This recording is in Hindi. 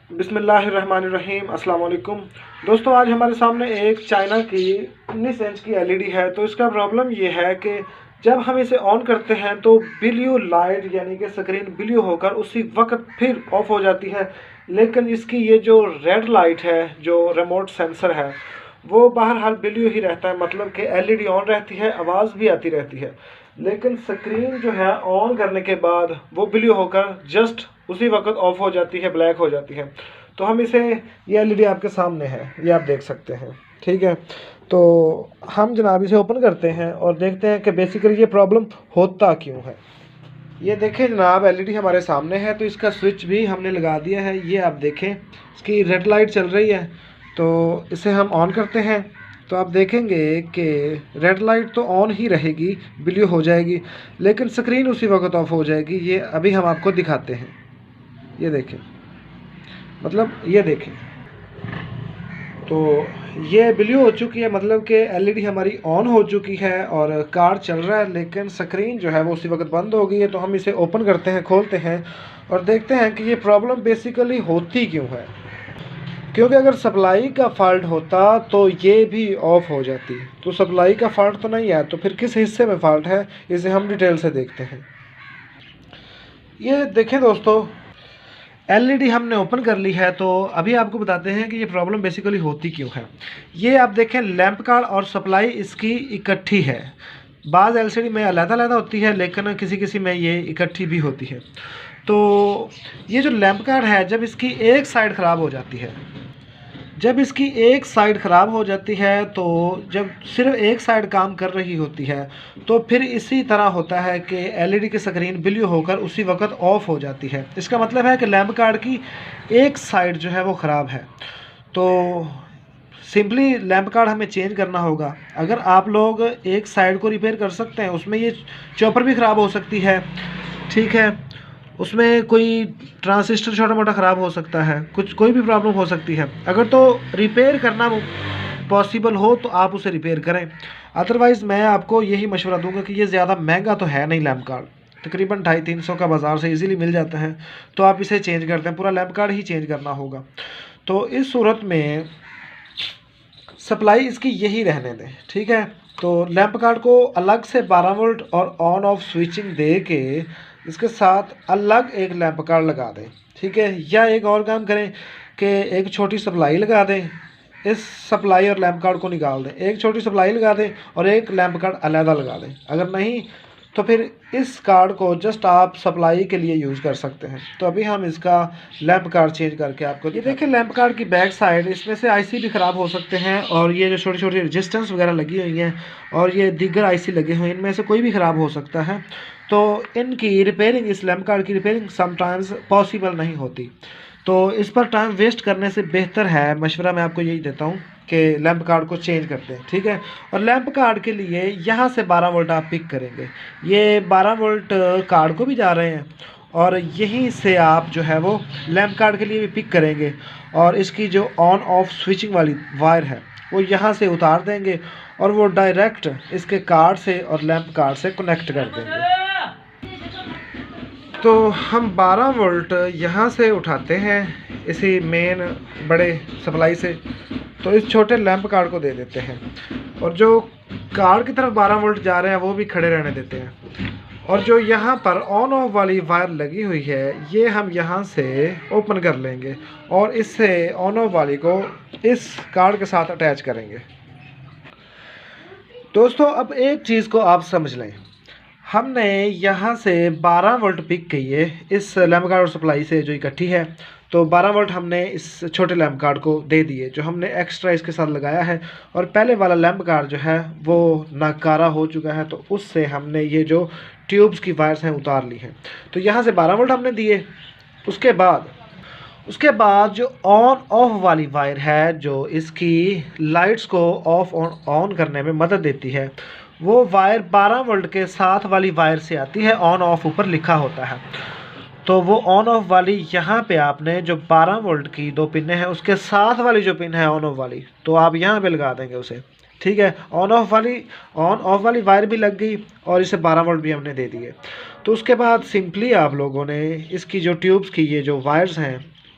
बिस्मिल्लाहिर्रहमानिर्रहीम। अस्सलाम वालेकुम दोस्तों, आज हमारे सामने एक चाइना की 19 इंच की एलईडी है। तो इसका प्रॉब्लम ये है कि जब हम इसे ऑन करते हैं तो ब्लू लाइट यानी कि स्क्रीन ब्लू होकर उसी वक्त फिर ऑफ हो जाती है, लेकिन इसकी ये जो रेड लाइट है, जो रिमोट सेंसर है, वो बहरहाल ब्लू ही रहता है। मतलब कि एलईडी ऑन रहती है, आवाज़ भी आती रहती है, लेकिन स्क्रीन जो है ऑन करने के बाद वो ब्लू होकर जस्ट उसी वक्त ऑफ हो जाती है, ब्लैक हो जाती है। तो हम इसे, ये एलईडी आपके सामने है, ये आप देख सकते हैं, ठीक है। तो हम जनाब इसे ओपन करते हैं और देखते हैं कि बेसिकली ये प्रॉब्लम होता क्यों है। ये देखें जनाब, एलईडी हमारे सामने है, तो इसका स्विच भी हमने लगा दिया है। ये आप देखें, इसकी रेड लाइट चल रही है। तो इसे हम ऑन करते हैं तो आप देखेंगे कि रेड लाइट तो ऑन ही रहेगी, ब्लू हो जाएगी, लेकिन स्क्रीन उसी वक्त ऑफ हो जाएगी। ये अभी हम आपको दिखाते हैं, ये देखें, मतलब ये देखें, तो ये ब्लू हो चुकी है, मतलब कि एलईडी हमारी ऑन हो चुकी है और कार्ड चल रहा है, लेकिन स्क्रीन जो है वो उसी वक्त बंद हो गई है। तो हम इसे ओपन करते हैं, खोलते हैं और देखते हैं कि ये प्रॉब्लम बेसिकली होती क्यों है। क्योंकि अगर सप्लाई का फॉल्ट होता तो ये भी ऑफ हो जाती। तो सप्लाई का फॉल्ट तो नहीं है, तो फिर किस हिस्से में फॉल्ट है, इसे हम डिटेल से देखते हैं। ये देखें दोस्तों, एलईडी हमने ओपन कर ली है। तो अभी आपको बताते हैं कि ये प्रॉब्लम बेसिकली होती क्यों है। ये आप देखें, लैंप कार्ड और सप्लाई इसकी इकट्ठी है। बाज़ एलसीडी में अलग-अलग होती है, लेकिन किसी किसी में ये इकट्ठी भी होती है। तो ये जो लैंप कार्ड है, जब इसकी एक साइड ख़राब हो जाती है, जब इसकी एक साइड ख़राब हो जाती है, तो जब सिर्फ एक साइड काम कर रही होती है, तो फिर इसी तरह होता है कि एलईडी की स्क्रीन ब्लू होकर उसी वक्त ऑफ हो जाती है। इसका मतलब है कि लैंप कार्ड की एक साइड जो है वो ख़राब है। तो सिंपली लैंप कार्ड हमें चेंज करना होगा। अगर आप लोग एक साइड को रिपेयर कर सकते हैं, उसमें ये चॉपर भी ख़राब हो सकती है, ठीक है, उसमें कोई ट्रांजिस्टर छोटा मोटा ख़राब हो सकता है, कुछ कोई भी प्रॉब्लम हो सकती है। अगर तो रिपेयर करना पॉसिबल हो तो आप उसे रिपेयर करें, अदरवाइज़ मैं आपको यही मशवरा दूंगा कि ये ज़्यादा महंगा तो है नहीं लैंप कार्ड, तकरीबन 250-300 का बाज़ार से इजीली मिल जाता है। तो आप इसे चेंज करते हैं, पूरा लैंप कार्ड ही चेंज करना होगा। तो इस सूरत में सप्लाई इसकी यही रहने दें, ठीक है। तो लैंप कार्ड को अलग से 12 वोल्ट और ऑन ऑफ स्विचिंग दे के इसके साथ अलग एक लैंप कार्ड लगा दें, ठीक है। या एक और काम करें कि एक छोटी सप्लाई लगा दें, इस सप्लाई और लैंप कार्ड को निकाल दें, एक छोटी सप्लाई लगा दें और एक लैंप कार्ड अलग लगा दें। अगर नहीं तो फिर इस कार्ड को जस्ट आप सप्लाई के लिए यूज़ कर सकते हैं। तो अभी हम इसका लैंप कार्ड चेंज करके आपको ये देखें, लैंप कार्ड की बैक साइड, इसमें से आईसी भी ख़राब हो सकते हैं, और ये जो छोटी छोटी रेजिस्टेंस वगैरह लगी हुई हैं और ये दीगर आईसी लगे हुए हैं, इनमें से कोई भी ख़राब हो सकता है। तो इनकी रिपेयरिंग, इस लैंप कार्ड की रिपेयरिंग समटाइम्स पॉसिबल नहीं होती। तो इस पर टाइम वेस्ट करने से बेहतर है, मशवरा मैं आपको यही देता हूँ कि लैंप कार्ड को चेंज करते हैं, ठीक है। और लैंप कार्ड के लिए यहाँ से 12 वोल्ट आप पिक करेंगे, ये 12 वोल्ट कार्ड को भी जा रहे हैं, और यहीं से आप जो है वो लैंप कार्ड के लिए भी पिक करेंगे, और इसकी जो ऑन ऑफ स्विचिंग वाली वायर है वो यहाँ से उतार देंगे और वो डायरेक्ट इसके कार्ड से और लैंप कार्ड से कनेक्ट कर देंगे। तो हम 12 वोल्ट यहाँ से उठाते हैं इसी मेन बड़े सप्लाई से, तो इस छोटे लैंप कार्ड को दे देते हैं, और जो कार्ड की तरफ 12 वोल्ट जा रहे हैं वो भी खड़े रहने देते हैं। और जो यहाँ पर ऑन ऑफ वाली वायर लगी हुई है, ये हम यहाँ से ओपन कर लेंगे और इससे ऑन ऑफ वाली को इस कार्ड के साथ अटैच करेंगे। दोस्तों, अब एक चीज़ को आप समझ लें, हमने यहाँ से 12 वोल्ट पिक की है इस लैंप कार्ड और सप्लाई से जो इकट्ठी है। तो 12 वोल्ट हमने इस छोटे लैंप कार्ड को दे दिए, जो हमने एक्स्ट्रा इसके साथ लगाया है, और पहले वाला लैंप कार्ड जो है वो नाकारा हो चुका है, तो उससे हमने ये जो ट्यूब्स की वायर्स हैं उतार ली हैं। तो यहाँ से 12 वोल्ट हमने दिए। उसके बाद जो ऑन ऑफ वाली वायर है, जो इसकी लाइट्स को ऑफ ऑन करने में मदद देती है, वो वायर 12 वोल्ट के साथ वाली वायर से आती है, ऑन ऑफ ऊपर लिखा होता है। तो वो ऑन ऑफ वाली यहाँ पे आपने जो 12 वोल्ट की 2 पिनें हैं, उसके साथ वाली जो पिन है ऑन ऑफ वाली, तो आप यहाँ पे लगा देंगे उसे, ठीक है। ऑन ऑफ वाली वायर भी लग गई और इसे 12 वोल्ट भी हमने दे दिए। तो उसके बाद सिंपली आप लोगों ने इसकी जो ट्यूब्स की ये जो वायर्स हैं